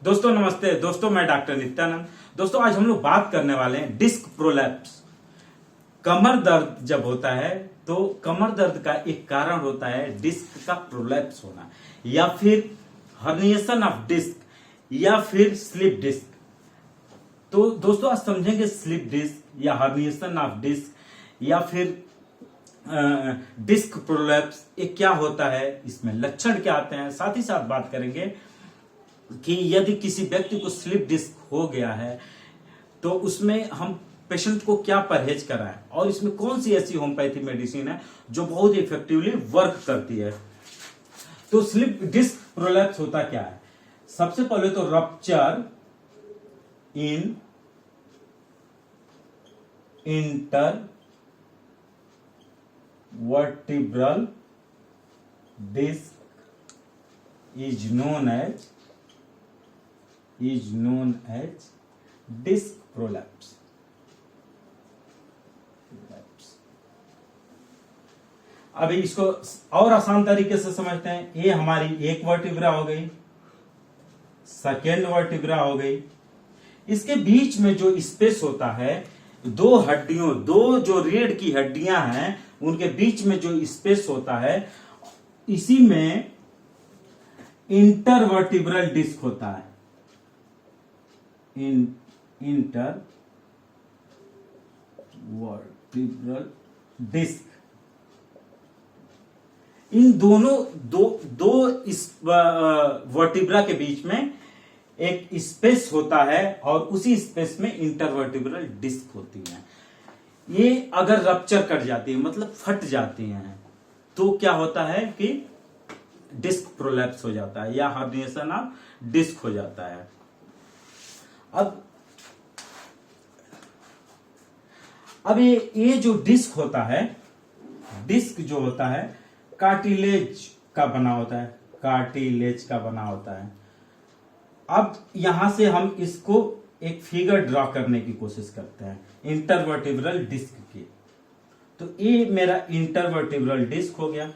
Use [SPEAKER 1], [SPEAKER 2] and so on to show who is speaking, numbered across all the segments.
[SPEAKER 1] दोस्तों नमस्ते। दोस्तों मैं डॉक्टर नित्यानंद। दोस्तों आज हम लोग बात करने वाले हैं डिस्क प्रोलैप्स। कमर दर्द जब होता है तो कमर दर्द का एक कारण होता है डिस्क का प्रोलैप्स होना, या फिर हर्निएशन ऑफ डिस्क, या फिर स्लिप डिस्क। तो दोस्तों आज समझेंगे स्लिप डिस्क या हर्निएशन ऑफ डिस्क या फिर डिस्क प्रोलैप्स ये क्या होता है, इसमें लक्षण क्या आते हैं। साथ ही साथ बात करेंगे कि यदि किसी व्यक्ति को स्लिप डिस्क हो गया है तो उसमें हम पेशेंट को क्या परहेज कराएं और इसमें कौन सी ऐसी होम्योपैथी मेडिसिन है जो बहुत इफेक्टिवली वर्क करती है। तो स्लिप डिस्क प्रोलैप्स होता क्या है? सबसे पहले तो rupture in inter vertebral disc is known as disc prolapse. अभी इसको और आसान तरीके से समझते हैं। ये हमारी एक वर्टिब्रा हो गई, सेकेंड वर्टिब्रा हो गई। इसके बीच में जो स्पेस होता है, दो जो रीढ़ की हड्डियां हैं उनके बीच में जो स्पेस होता है, इसी में इंटरवर्टिब्रल डिस्क होता है। Inter vertebral disc. इन दो इस वर्टिब्रा के बीच में एक स्पेस होता है और उसी स्पेस में इंटरवर्टिब्रल डिस्क होती है। ये अगर रप्चर कर जाती है, मतलब फट जाती हैं, तो क्या होता है कि डिस्क प्रोलैप्स हो जाता है या हर्निएशन ऑफ डिस्क हो जाता है। अब ये जो डिस्क होता है, डिस्क जो होता है कार्टिलेज का बना होता है, कार्टिलेज का बना होता है। अब यहां से हम इसको एक फिगर ड्रॉ करने की कोशिश करते हैं इंटरवर्टिब्रल डिस्क की। तो ये मेरा इंटरवर्टिब्रल डिस्क हो गया।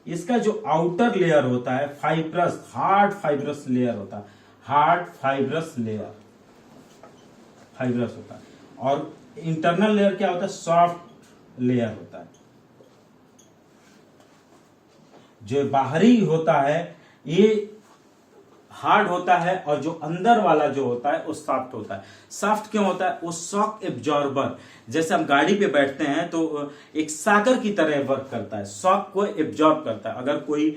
[SPEAKER 1] इसका जो आउटर लेयर होता है फाइब्रस, हार्ड फाइब्रस लेयर होता है, हार्ड फाइब्रस लेयर फाइब्रस होता है, और इंटरनल लेयर क्या होता है? सॉफ्ट लेयर होता है। जो बाहरी होता है ये हार्ड होता है और जो अंदर वाला जो होता है वो सॉफ्ट होता है। सॉफ्ट क्यों होता है? वो शॉक एब्जॉर्बर, जैसे हम गाड़ी पे बैठते हैं तो एक साकर की तरह वर्क करता है, शॉक को एब्जॉर्ब करता है। अगर कोई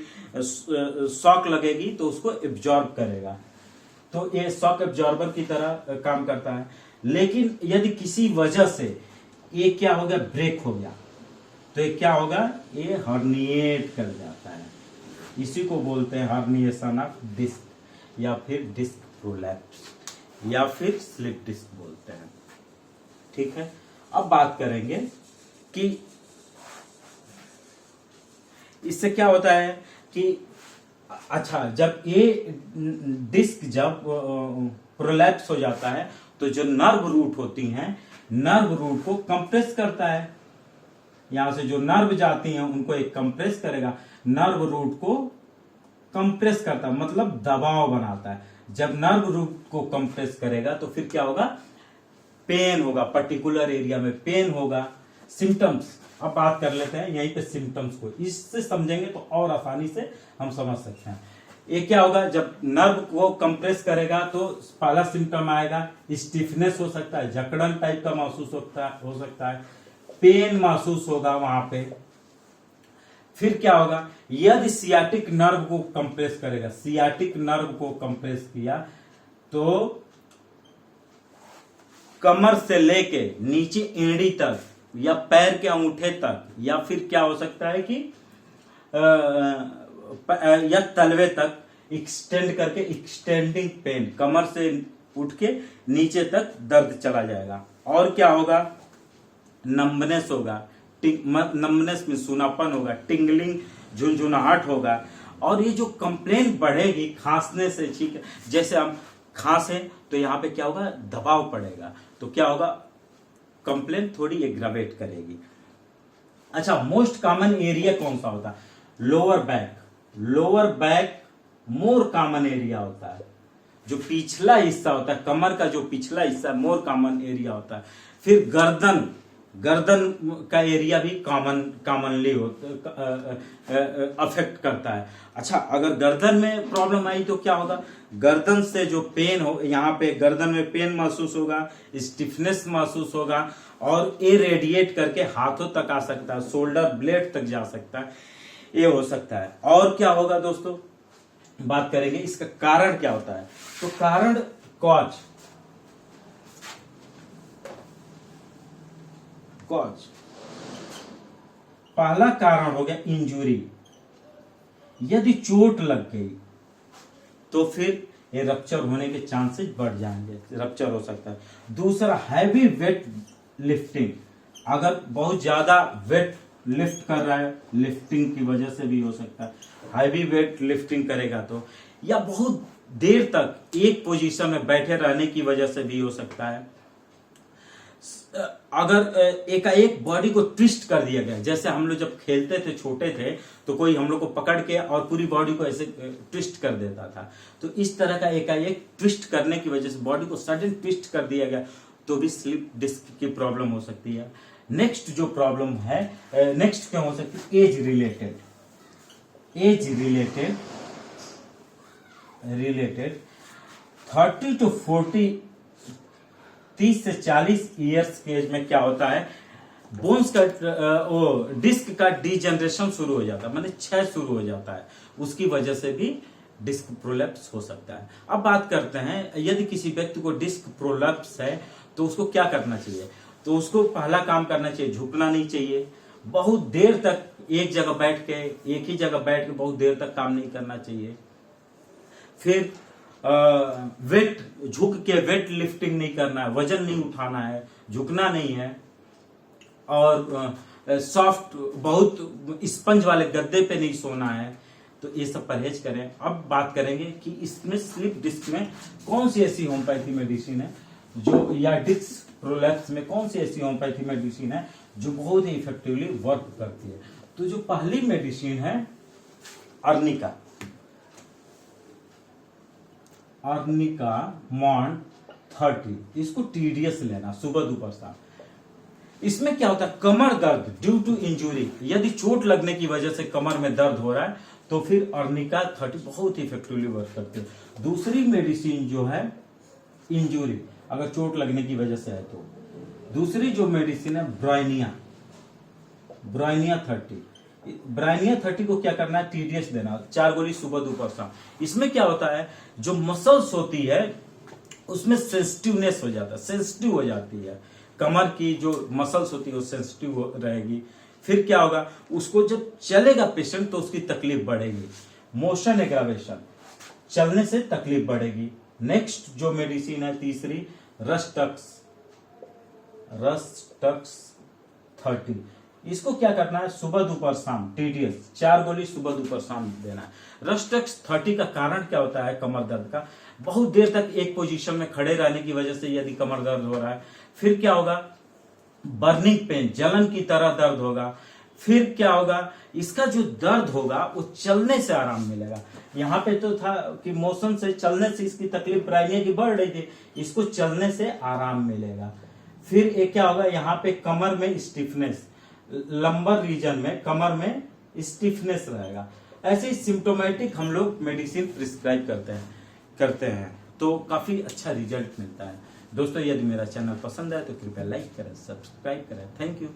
[SPEAKER 1] शॉक लगेगी तो उसको एब्जॉर्ब करेगा, तो ये शॉक एब्जॉर्बर की तरह काम करता है। लेकिन यदि किसी वजह से ये क्या हो गया, ब्रेक हो गया, तो ये क्या होगा? ये हर्निएट कर जाता है। इसी को बोलते हैं हर्निएशन ऑफ डिस्क या फिर डिस्क प्रोलैप्स या फिर स्लिप डिस्क बोलते हैं। ठीक है, अब बात करेंगे कि इससे क्या होता है कि अच्छा, जब ये डिस्क जब प्रोलैप्स हो जाता है तो जो नर्व रूट होती हैं, नर्व रूट को कंप्रेस करता है। यहां से जो नर्व जाती हैं उनको एक कंप्रेस करेगा, नर्व रूट को कंप्रेस करता है, मतलब दबाव बनाता है। जब नर्व रूट को कंप्रेस करेगा तो फिर क्या होगा? पेन होगा, पर्टिकुलर एरिया में पेन होगा। सिम्टम्स अब बात कर लेते हैं यहीं पे सिम्टम्स को, इससे समझेंगे तो और आसानी से हम समझ सकते हैं। ये क्या होगा? जब नर्व को कंप्रेस करेगा तो पहला सिम्टम आएगा, स्टिफनेस हो सकता है, जकड़न टाइप का महसूस हो सकता है, पेन महसूस होगा वहां पे। फिर क्या होगा? यदि सियाटिक नर्व को कंप्रेस करेगा, सियाटिक नर्व को कंप्रेस किया तो कमर से लेके नीचे एड़ी तक या पैर के अंगूठे तक, या फिर क्या हो सकता है कि या तलवे तक एक्सटेंड करके, एक्सटेंडिंग पेन, कमर से उठ के नीचे तक दर्द चला जाएगा। और क्या होगा? नंबनेस होगा, नंबनेस में सूनापन होगा, टिंगलिंग, झुनझुनाहट होगा। और ये जो कंप्लेन बढ़ेगी खांसने से, ठीक है, जैसे हम खांसे तो यहाँ पे क्या होगा? दबाव पड़ेगा, तो क्या होगा? कंप्लेन थोड़ी एग्रावेट करेगी। अच्छा, मोस्ट कॉमन एरिया कौन सा होता है? Lower back, lower back more common area होता है। जो पिछला हिस्सा होता है कमर का, जो पिछला हिस्सा मोर कॉमन एरिया होता है। फिर गर्दन का एरिया भी कॉमनली अफेक्ट करता है। अच्छा, अगर गर्दन में प्रॉब्लम आई तो क्या होगा, गर्दन से जो पेन हो, यहाँ पे गर्दन में पेन महसूस होगा, स्टिफनेस महसूस होगा, और ये रेडिएट करके हाथों तक आ सकता है, शोल्डर ब्लेड तक जा सकता है, ये हो सकता है। और क्या होगा दोस्तों, बात करेंगे इसका कारण क्या होता है। तो कारण कॉज पहला कारण हो गया इंजुरी। यदि चोट लग गई तो फिर ये रप्चर होने के चांसेस बढ़ जाएंगे, रप्चर हो सकता है। दूसरा, हैवी वेट लिफ्टिंग, अगर बहुत ज्यादा वेट लिफ्ट कर रहा है, लिफ्टिंग की वजह से भी हो सकता है। हैवी वेट लिफ्टिंग करेगा तो, या बहुत देर तक एक पोजीशन में बैठे रहने की वजह से भी हो सकता है। अगर एकाएक बॉडी को ट्विस्ट कर दिया गया, जैसे हम लोग जब खेलते थे, छोटे थे, तो कोई हम लोग को पकड़ के और पूरी बॉडी को ऐसे ट्विस्ट कर देता था, तो इस तरह का एकाएक ट्विस्ट करने की वजह से बॉडी को सडन ट्विस्ट कर दिया गया तो भी स्लिप डिस्क की प्रॉब्लम हो सकती है। नेक्स्ट जो प्रॉब्लम है, नेक्स्ट क्या हो सकती है, एज रिलेटेड 30 to 40, 30 से 40 ईयर्स के एज में क्या होता है, बोन्स का डिस्क का डिजनरेशन शुरू हो जाता है, माने क्षय शुरू हो जाता है, उसकी वजह से भी डिस्क प्रोलैप्स हो सकता है। अब बात करते हैं, यदि किसी व्यक्ति को डिस्क प्रोलैप्स है तो उसको क्या करना चाहिए। तो उसको पहला काम करना चाहिए, झुकना नहीं चाहिए, बहुत देर तक एक जगह बैठ के, एक ही जगह बैठ के बहुत देर तक काम नहीं करना चाहिए। फिर झुक के वेट लिफ्टिंग नहीं करना है, वजन नहीं उठाना है, झुकना नहीं है, और सॉफ्ट बहुत स्पंज वाले गद्दे पे नहीं सोना है। तो ये सब परहेज करें। अब बात करेंगे कि इसमें स्लिप डिस्क में कौन सी ऐसी होम्योपैथी मेडिसिन है जो, या डिस्क प्रोलैप्स में कौन सी ऐसी होम्योपैथी मेडिसिन है जो बहुत ही इफेक्टिवली वर्क करती है। तो जो पहली मेडिसिन है अर्निका मॉन 30, इसको TDS लेना सुबह दोपहर शाम। इसमें क्या होता है, कमर दर्द ड्यू टू इंजुरी, यदि चोट लगने की वजह से कमर में दर्द हो रहा है तो फिर अर्निका 30 बहुत ही इफेक्टिवली वर्क करती है। दूसरी मेडिसिन जो है इंजुरी, अगर चोट लगने की वजह से है तो दूसरी जो मेडिसिन है ब्राइनिया 30 को क्या करना है, TDS देना, 4 गोली सुबह दोपहर शाम। इसमें क्या होता है, जो मसल्स होती है उसमें सेंसिटिवनेस हो जाता है, सेंसिटिव हो जाती है, कमर की जो मसल्स होती है वो सेंसिटिव रहेगी। फिर क्या होगा, उसको जब चलेगा पेशेंट तो उसकी तकलीफ बढ़ेगी, मोशन एग्रावेशन, चलने से तकलीफ बढ़ेगी। नेक्स्ट जो मेडिसिन है तीसरी, रस्टक्स 30, इसको क्या करना है, सुबह दोपहर शाम TDS 4 गोली सुबह दोपहर शाम देना है। रस्टक्स 30 का कारण क्या होता है, कमर दर्द का, बहुत देर तक एक पोजीशन में खड़े रहने की वजह से यदि कमर दर्द हो रहा है। फिर क्या होगा, बर्निंग पेन, जलन की तरह दर्द होगा। फिर क्या होगा, इसका जो दर्द होगा वो चलने से आराम मिलेगा। यहाँ पे तो था कि मोशन से, चलने से इसकी तकलीफ ब्राइनिया की बढ़ रही थी, इसको चलने से आराम मिलेगा। फिर एक क्या होगा, यहाँ पे कमर में स्टिफनेस, लंबर रीजन में कमर में स्टिफनेस रहेगा। ऐसे ही सिम्टोमेटिक हम लोग मेडिसिन प्रिस्क्राइब करते हैं तो काफी अच्छा रिजल्ट मिलता है। दोस्तों, यदि मेरा चैनल पसंद है तो कृपया लाइक करें, सब्सक्राइब करें। Thank you.